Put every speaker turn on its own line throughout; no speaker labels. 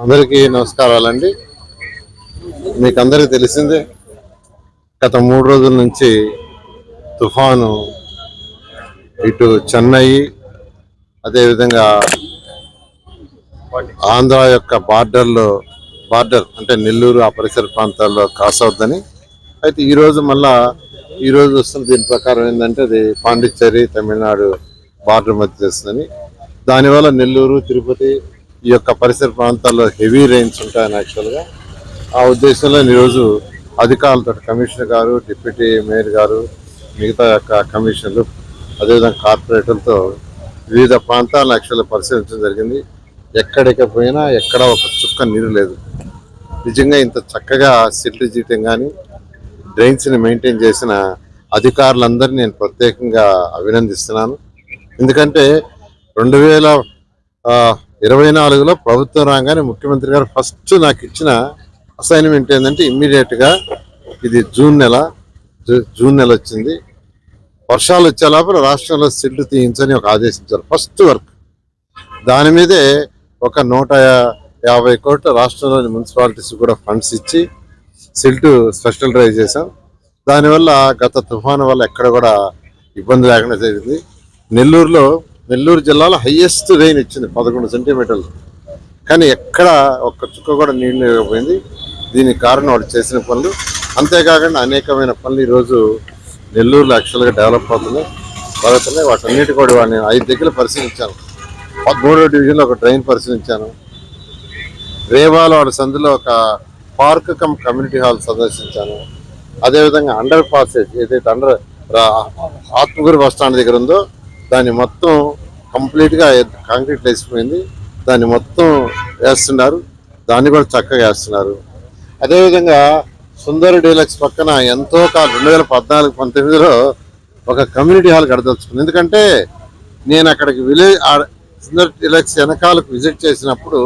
అందరికీ నమస్కారాలండి. మీకు అందరికీ తెలిసిందే, గత 3 రోజుల నుంచి తుఫాను ఇటు చెన్నై, అదేవిధంగా ఆంధ్ర యొక్క బార్డర్ అంటే నెల్లూరు ఆ పరిసర ప్రాంతాల్లో క్రాస్ అవుతుందని. అయితే ఈరోజు వస్తున్న దీని ప్రకారం ఏంటంటే అది పాండిచ్చేరి తమిళనాడు బార్డర్ మధ్య చేస్తుందని. దానివల్ల నెల్లూరు తిరుపతి ఈ యొక్క పరిసర ప్రాంతాల్లో హెవీ రెయిన్స్ ఉంటాయని యాక్చువల్గా ఆ ఉద్దేశంలో ఈరోజు అధికారులతో కమిషనర్ గారు, డిప్యూటీ మేయర్ గారు, మిగతా యొక్క కమిషనర్లు, అదేవిధంగా కార్పొరేటర్లతో వివిధ ప్రాంతాలను యాక్చువల్గా పరిశీలించడం జరిగింది. ఎక్కడికి పోయినా ఎక్కడ ఒక చుక్క నీరు లేదు. నిజంగా ఇంత చక్కగా సిల్ట్ జీతం కానీ డ్రైన్స్ని మెయింటైన్ చేసిన అధికారులందరినీ నేను ప్రత్యేకంగా అభినందిస్తున్నాను. ఎందుకంటే 2024లో ప్రభుత్వం రాగానే ముఖ్యమంత్రి గారు ఫస్ట్ నాకు ఇచ్చిన అసైన్మెంట్ ఏంటంటే ఇమ్మీడియట్గా ఇది జూన్ నెల వచ్చింది, వర్షాలు వచ్చే లోపల రాష్ట్రంలో సిల్ట్ తీయించని ఒక ఆదేశించారు. ఫస్ట్ వర్క్ దాని మీదే ఒక 150 కోట్ల రాష్ట్రంలోని మున్సిపాలిటీస్ కూడా ఫండ్స్ ఇచ్చి సిల్ట్ స్పెషల్ డ్రైవ్ చేశాం. దానివల్ల గత తుఫాను వల్ల ఎక్కడ కూడా ఇబ్బంది లేకుండా జరిగింది. నెల్లూరు జిల్లాలో హైయెస్ట్ రెయిన్ ఇచ్చింది 11 సెంటీమీటర్లు, కానీ ఎక్కడ ఒక్క చుక్క కూడా నీళ్ళు లేకపోయింది. దీనికి కారణం వాళ్ళు చేసిన పనులు. అంతేకాకుండా అనేకమైన పనులు ఈరోజు నెల్లూరులో యాక్చువల్గా డెవలప్ అవుతున్నాయి. వాటన్నిటి కూడా వాడిని 5 దగ్గర పరిశీలించాను. 13వ డివిజన్లో ఒక డ్రైన్ పరిశీలించాను. రేవాలవాడ సందులో ఒక పార్క్ కమ్ కమ్యూనిటీ హాల్ సందర్శించాను. అదేవిధంగా అండర్ పాసేజ్ ఏదైతే ఆత్మకూరు బస్ స్టాండ్ దగ్గర ఉందో దాన్ని మొత్తం కంప్లీట్గా కాంక్రీట్ వేసిపోయింది. దాన్ని మొత్తం వేస్తున్నారు, దాన్ని కూడా చక్కగా వేస్తున్నారు. అదేవిధంగా సుందర డీలక్స్ పక్కన ఎంతో కాలం 2014-19లో ఒక కమ్యూనిటీ హాల్ కడదలుచుకుంది. ఎందుకంటే నేను అక్కడికి సుందర డీలక్స్ వెనకాలకు విజిట్ చేసినప్పుడు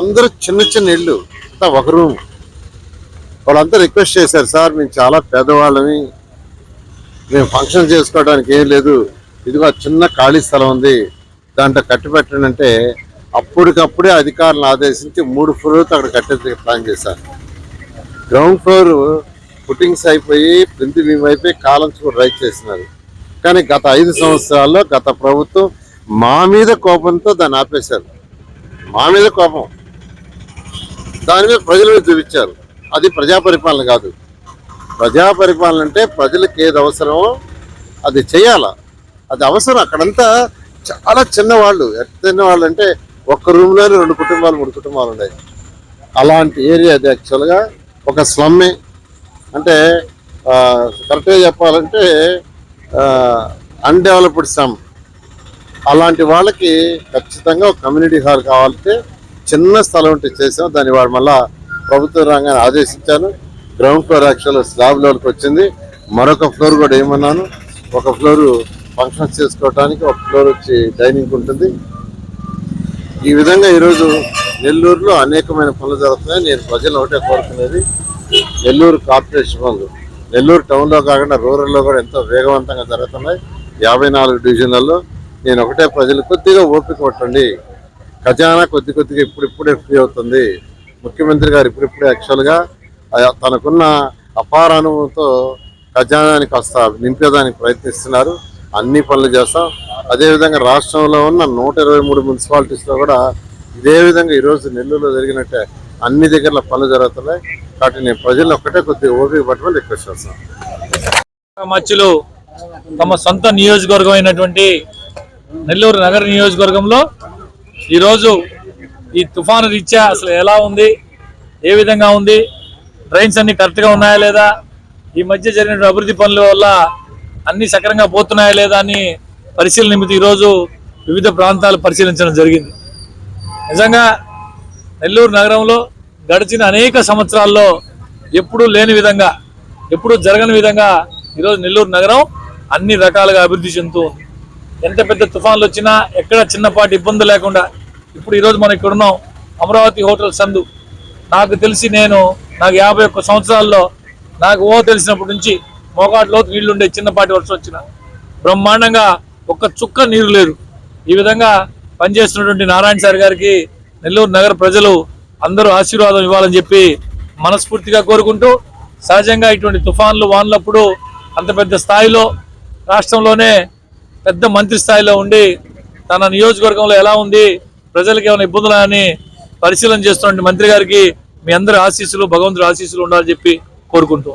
అందరూ చిన్న ఇళ్ళు అంతా ఒక రూమ్. వాళ్ళంతా రిక్వెస్ట్ చేశారు, సార్ మేము చాలా పేదవాళ్ళని, మేము ఫంక్షన్ చేసుకోవడానికి ఏం లేదు, ఇదిగో చిన్న ఖాళీ స్థలం ఉంది, దాంట్లో కట్టి పెట్టండి అంటే అప్పటికప్పుడే అధికారులను ఆదేశించి 3 ఫ్లోర్తో అక్కడ కట్టేందుకు ప్లాన్ చేశారు. గ్రౌండ్ ఫ్లోర్ పుట్టింగ్స్ అయిపోయి ప్రింట్ బీమ్ అయిపోయి కాలమ్స్ కూడా రైట్ చేస్తున్నారు. కానీ గత 5 సంవత్సరాల్లో గత ప్రభుత్వం మా మీద కోపంతో దాన్ని ఆపేశారు. మా మీద కోపం, దాని మీద ప్రజల మీద చూపించారు. అది ప్రజాపరిపాలన కాదు. ప్రజాపరిపాలన అంటే ప్రజలకు ఏది అవసరమో అది చేయాలా, అది అవసరం. అక్కడంతా చాలా చిన్నవాళ్ళు, చిన్నవాళ్ళు అంటే ఒక్క రూమ్లోనే 2 కుటుంబాలు 3 కుటుంబాలు ఉన్నాయి. అలాంటి ఏరియా అది. యాక్చువల్గా ఒక స్లమ్మే, అంటే కరెక్ట్గా చెప్పాలంటే అన్డెవలప్డ్ స్లమ్. అలాంటి వాళ్ళకి ఖచ్చితంగా ఒక కమ్యూనిటీ హాల్ కావాలంటే చిన్న స్థలం ఉంటే చేసాం. దాన్ని వాడు మళ్ళా ప్రభుత్వ రంగాన్ని ఆదేశించాను. గ్రౌండ్ ఫ్లోర్ యాక్చువల్ స్లాబ్ లెవెల్కి వచ్చింది. మరొక ఫ్లోర్ కూడా ఏమన్నాను, ఒక ఫ్లోరు ఫంక్షన్స్ చేసుకోవడానికి, ఒక ఫ్లోర్ వచ్చి డైనింగ్ ఉంటుంది. ఈ విధంగా ఈరోజు నెల్లూరులో అనేకమైన పనులు జరుగుతున్నాయి. నేను ప్రజలు ఒకటే కోరుకునేది, నెల్లూరు కార్పొరేషన్ పనులు నెల్లూరు టౌన్లో కాకుండా రూరల్లో కూడా ఎంతో వేగవంతంగా జరుగుతున్నాయి. 54 డివిజన్లలో నేను ఒకటే ప్రజలు కొద్దిగా ఓపిక పట్టండి. ఖజానా కొద్దిగా ఇప్పుడిప్పుడే ఫ్రీ అవుతుంది. ముఖ్యమంత్రి గారు ఇప్పుడిప్పుడే యాక్చువల్గా తనకున్న అపార అనుభవంతో ఖజానాని కాస్త నింపేదానికి ప్రయత్నిస్తున్నారు. అన్ని పనులు చేస్తాం. అదేవిధంగా రాష్ట్రంలో ఉన్న 123 మున్సిపాలిటీస్లో కూడా ఇదే విధంగా ఈరోజు నెల్లూరులో జరిగినట్టే అన్ని దగ్గర పనులు జరుగుతున్నాయి. కాబట్టి నేను ప్రజలు ఒక్కటే కొద్దిగా ఓపిక పట్టమని రిక్వెస్ట్ చేస్తాను.
మధ్యలో తమ సొంత నియోజకవర్గం అయినటువంటి నెల్లూరు నగర నియోజకవర్గంలో ఈరోజు ఈ తుఫాను రీత్యా అసలు ఎలా ఉంది, ఏ విధంగా ఉంది, ట్రైన్స్ అన్ని కరెక్ట్గా ఉన్నాయా లేదా, ఈ మధ్య జరిగిన అభివృద్ధి పనుల వల్ల అన్ని సక్రంగా పోతున్నాయా లేదా అని పరిశీలన నిమిత్తం ఈరోజు వివిధ ప్రాంతాలు పరిశీలించడం జరిగింది. నిజంగా నెల్లూరు నగరంలో గడిచిన అనేక సంవత్సరాల్లో ఎప్పుడూ లేని విధంగా, ఎప్పుడూ జరగని విధంగా ఈరోజు నెల్లూరు నగరం అన్ని రకాలుగా అభివృద్ధి చెందుతూ ఉంది. ఎంత పెద్ద తుఫాన్లు వచ్చినా ఎక్కడ చిన్నపాటి ఇబ్బంది లేకుండా ఇప్పుడు ఈరోజు మనం ఇక్కడ ఉన్నాం. అమరావతి హోటల్ సందు నాకు తెలిసి నాకు 51 సంవత్సరాల్లో నాకు తెలిసినప్పటి నుంచి మోకాట్లో నీళ్లుండే, చిన్నపాటి వర్షం వచ్చిన బ్రహ్మాండంగా ఒక్క చుక్క నీరు లేదు. ఈ విధంగా పనిచేస్తున్నటువంటి నారాయణ సార్ గారికి నెల్లూరు నగర ప్రజలు అందరూ ఆశీర్వాదం ఇవ్వాలని చెప్పి మనస్ఫూర్తిగా కోరుకుంటూ, సహజంగా ఇటువంటి తుఫాన్లు వానలప్పుడు అంత పెద్ద స్థాయిలో రాష్ట్రంలోనే పెద్ద మంత్రి స్థాయిలో ఉండి తన నియోజకవర్గంలో ఎలా ఉంది, ప్రజలకు ఏమైనా ఇబ్బందులు అని పరిశీలన చేస్తున్న మంత్రి గారికి మీ అందరి ఆశీస్సులు, భగవంతుడి ఆశీస్సులు ఉండాలని చెప్పి కోరుకుంటూ